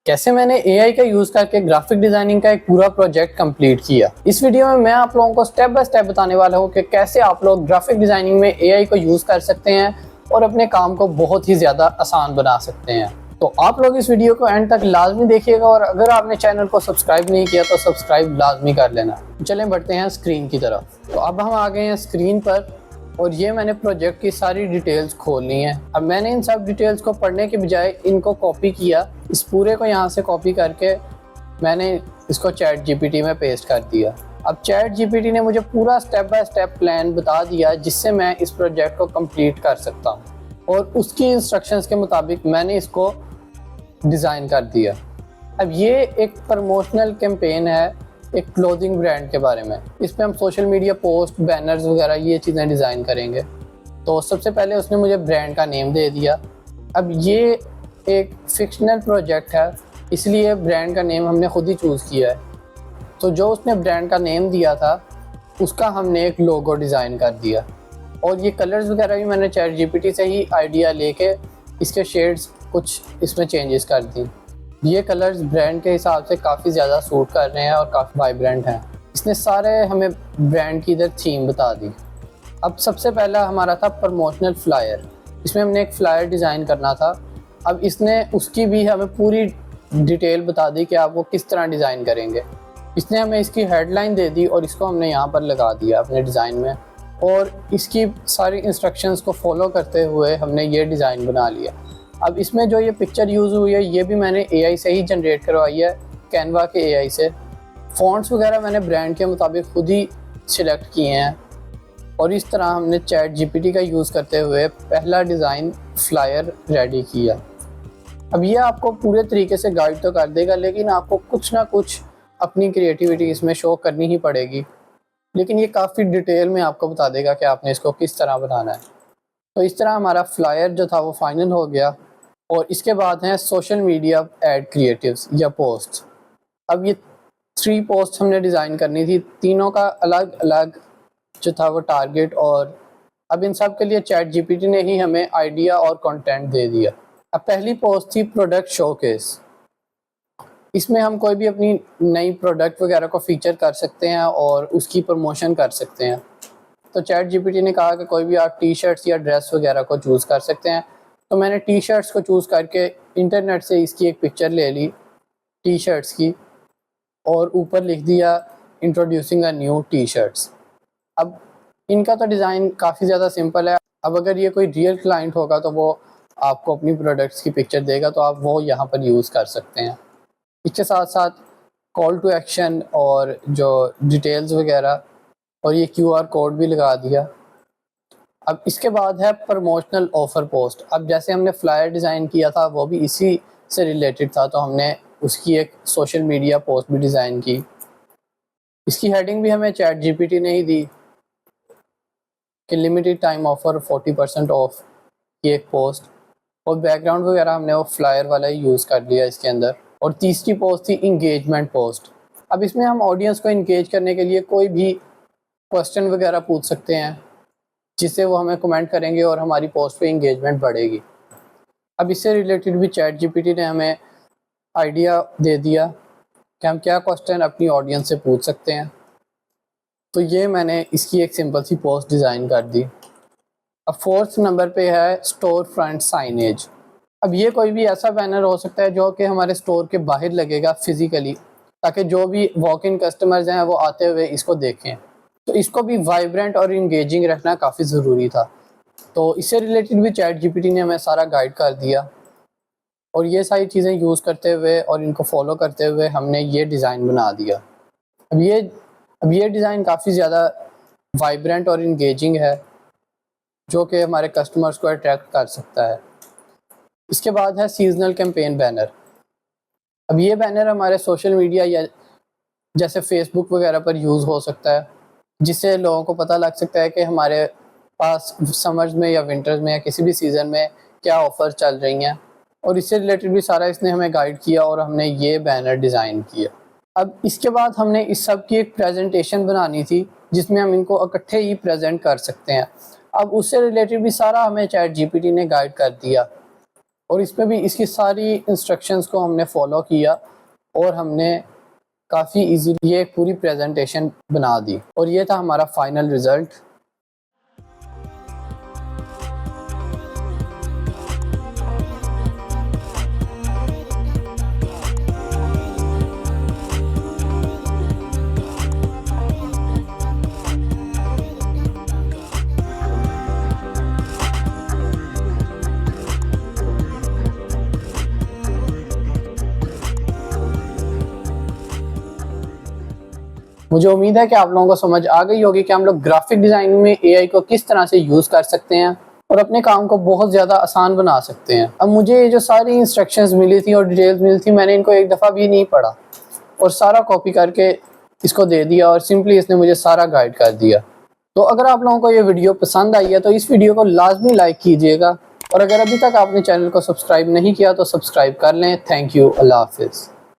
कैसे मैंने एआई का यूज करके ग्राफिक डिजाइनिंग का एक पूरा प्रोजेक्ट कंप्लीट किया। इस वीडियो में मैं आप लोगों को स्टेप बाय स्टेप बताने वाला हूँ कि कैसे आप लोग ग्राफिक डिजाइनिंग में एआई को यूज कर सकते हैं और अपने काम को बहुत ही ज्यादा आसान बना सकते हैं। तो आप लोग इस वीडियो को एंड तक लाजमी देखिएगा और अगर आपने चैनल को सब्सक्राइब नहीं किया तो सब्सक्राइब लाजमी कर लेना। चलें बढ़ते हैं स्क्रीन की तरफ। तो अब हम आ गए हैं स्क्रीन पर और ये मैंने प्रोजेक्ट की सारी डिटेल्स खोल ली हैं। अब मैंने इन सब डिटेल्स को पढ़ने के बजाय इनको कॉपी किया। इस पूरे को यहाँ से कॉपी करके मैंने इसको चैट जीपीटी में पेस्ट कर दिया। अब चैट जीपीटी ने मुझे पूरा स्टेप बाय स्टेप प्लान बता दिया जिससे मैं इस प्रोजेक्ट को कंप्लीट कर सकता हूँ और उसकी इंस्ट्रक्शंस के मुताबिक मैंने इसको डिज़ाइन कर दिया। अब ये एक प्रमोशनल कैंपेन है एक क्लोथिंग ब्रांड के बारे में। इस पर हम सोशल मीडिया पोस्ट, बैनर्स वगैरह ये चीज़ें डिज़ाइन करेंगे। तो सबसे पहले उसने मुझे ब्रांड का नेम दे दिया। अब ये एक फिक्शनल प्रोजेक्ट है इसलिए ब्रांड का नेम हमने खुद ही चूज़ किया है। तो जो उसने ब्रांड का नेम दिया था उसका हमने एक लोगो डिज़ाइन कर दिया और ये कलर्स वगैरह भी मैंने चैट जीपीटी से ही आइडिया लेके इसके शेड्स कुछ इसमें चेंजेस कर दी। ये कलर्स ब्रांड के हिसाब से काफ़ी ज़्यादा सूट कर रहे हैं और काफ़ी वाइब्रेंट हैं। इसने सारे हमें ब्रांड की इधर थीम बता दी। अब सबसे पहला हमारा था प्रमोशनल फ्लायर। इसमें हमने एक फ़्लायर डिज़ाइन करना था। अब इसने उसकी भी हमें पूरी डिटेल बता दी कि आप वो किस तरह डिज़ाइन करेंगे। इसने हमें इसकी हेडलाइन दे दी और इसको हमने यहाँ पर लगा दिया अपने डिज़ाइन में और इसकी सारी इंस्ट्रक्शंस को फॉलो करते हुए हमने ये डिज़ाइन बना लिया। अब इसमें जो ये पिक्चर यूज़ हुई है ये भी मैंने एआई से ही जनरेट करवाई है, कैनवा के एआई से। फ़ॉन्ट्स वगैरह मैंने ब्रांड के मुताबिक खुद ही सिलेक्ट किए हैं और इस तरह हमने चैट जीपीटी का यूज़ करते हुए पहला डिज़ाइन फ्लायर रेडी किया। अब ये आपको पूरे तरीके से गाइड तो कर देगा लेकिन आपको कुछ ना कुछ अपनी क्रिएटिविटी इसमें शो करनी ही पड़ेगी। लेकिन ये काफ़ी डिटेल में आपको बता देगा कि आपने इसको किस तरह बनाना है। तो इस तरह हमारा फ्लायर जो था वो फाइनल हो गया और इसके बाद हैं सोशल मीडिया एड क्रिएटिव्स या पोस्ट। अब ये 3 पोस्ट हमने डिज़ाइन करनी थी, तीनों का अलग अलग जो था वो टारगेट और अब इन सब के लिए चैट जीपीटी ने ही हमें आइडिया और कंटेंट दे दिया। अब पहली पोस्ट थी प्रोडक्ट शोकेस। इसमें हम कोई भी अपनी नई प्रोडक्ट वगैरह को फीचर कर सकते हैं और उसकी प्रमोशन कर सकते हैं। तो चैट जीपीटी ने कहा कि कोई भी आप टी शर्ट्स या ड्रेस वगैरह को चूज़ कर सकते हैं। तो मैंने टी शर्ट्स को चूज़ करके इंटरनेट से इसकी एक पिक्चर ले ली टी शर्ट्स की और ऊपर लिख दिया introducing a new T shirts. अब इनका तो डिज़ाइन काफ़ी ज़्यादा सिंपल है। अब अगर ये कोई रियल क्लाइंट होगा तो वो आपको अपनी प्रोडक्ट्स की पिक्चर देगा तो आप वो यहाँ पर यूज़ कर सकते हैं। इसके साथ साथ कॉल टू एक्शन और जो डिटेल्स वगैरह और ये क्यूआर कोड भी लगा दिया। अब इसके बाद है प्रमोशनल ऑफ़र पोस्ट। अब जैसे हमने फ्लायर डिज़ाइन किया था वो भी इसी से रिलेटेड था तो हमने उसकी एक सोशल मीडिया पोस्ट भी डिज़ाइन की। इसकी हेडिंग भी हमें चैट जीपीटी ने ही दी कि लिमिटेड टाइम ऑफ़र 40% ऑफ की एक पोस्ट और बैकग्राउंड वगैरह हमने वो फ्लायर वाला ही यूज़ कर लिया इसके अंदर। और तीसरी पोस्ट थी इंगेजमेंट पोस्ट। अब इसमें हम ऑडियंस को इंगेज करने के लिए कोई भी क्वेश्चन वगैरह पूछ सकते हैं जिससे वो हमें कमेंट करेंगे और हमारी पोस्ट पे इंगेजमेंट बढ़ेगी। अब इससे रिलेटेड भी चैट जीपीटी ने हमें आइडिया दे दिया कि हम क्या क्वेश्चन अपनी ऑडियंस से पूछ सकते हैं। तो ये मैंने इसकी एक सिंपल सी पोस्ट डिज़ाइन कर दी। अब 4th नंबर पे है स्टोर फ्रंट साइनेज। अब ये कोई भी ऐसा बैनर हो सकता है जो कि हमारे स्टोर के बाहर लगेगा फिज़िकली ताकि जो भी वॉक इन कस्टमर्स हैं वो आते हुए इसको देखें। तो इसको भी वाइब्रेंट और इंगेजिंग रखना काफ़ी ज़रूरी था। तो इससे रिलेटेड भी चैट जीपीटी ने हमें सारा गाइड कर दिया और ये सारी चीज़ें यूज़ करते हुए और इनको फॉलो करते हुए हमने ये डिज़ाइन बना दिया। अब ये डिज़ाइन काफ़ी ज़्यादा वाइब्रेंट और इंगेजिंग है जो कि हमारे कस्टमर्स को अट्रैक्ट कर सकता है। इसके बाद है सीजनल कैंपेन बैनर। अब ये बैनर हमारे सोशल मीडिया या जैसे फेसबुक वगैरह पर यूज़ हो सकता है जिससे लोगों को पता लग सकता है कि हमारे पास समर्स में या विंटर्स में या किसी भी सीज़न में क्या ऑफ़र चल रही हैं और इससे रिलेटेड भी सारा इसने हमें गाइड किया और हमने ये बैनर डिज़ाइन किया। अब इसके बाद हमने इस सब की एक प्रेजेंटेशन बनानी थी जिसमें हम इनको इकट्ठे ही प्रेजेंट कर सकते हैं। अब उससे रिलेटेड भी सारा हमें चैट जीपीटी ने गाइड कर दिया और इसमें भी इसकी सारी इंस्ट्रक्शंस को हमने फॉलो किया और हमने काफ़ी इजीली ये एक पूरी प्रेजेंटेशन बना दी और ये था हमारा फाइनल रिज़ल्ट। मुझे उम्मीद है कि आप लोगों को समझ आ गई होगी कि हम लोग ग्राफिक डिज़ाइनिंग में एआई को किस तरह से यूज़ कर सकते हैं और अपने काम को बहुत ज़्यादा आसान बना सकते हैं। अब मुझे ये जो सारी इंस्ट्रक्शंस मिली थी और डिटेल्स मिली थी, मैंने इनको एक दफ़ा भी नहीं पढ़ा और सारा कॉपी करके इसको दे दिया और सिंपली इसने मुझे सारा गाइड कर दिया। तो अगर आप लोगों को ये वीडियो पसंद आई है तो इस वीडियो को लाजमी लाइक कीजिएगा और अगर अभी तक आपने चैनल को सब्सक्राइब नहीं किया तो सब्सक्राइब कर लें। Thank you. अल्लाह हाफिज़।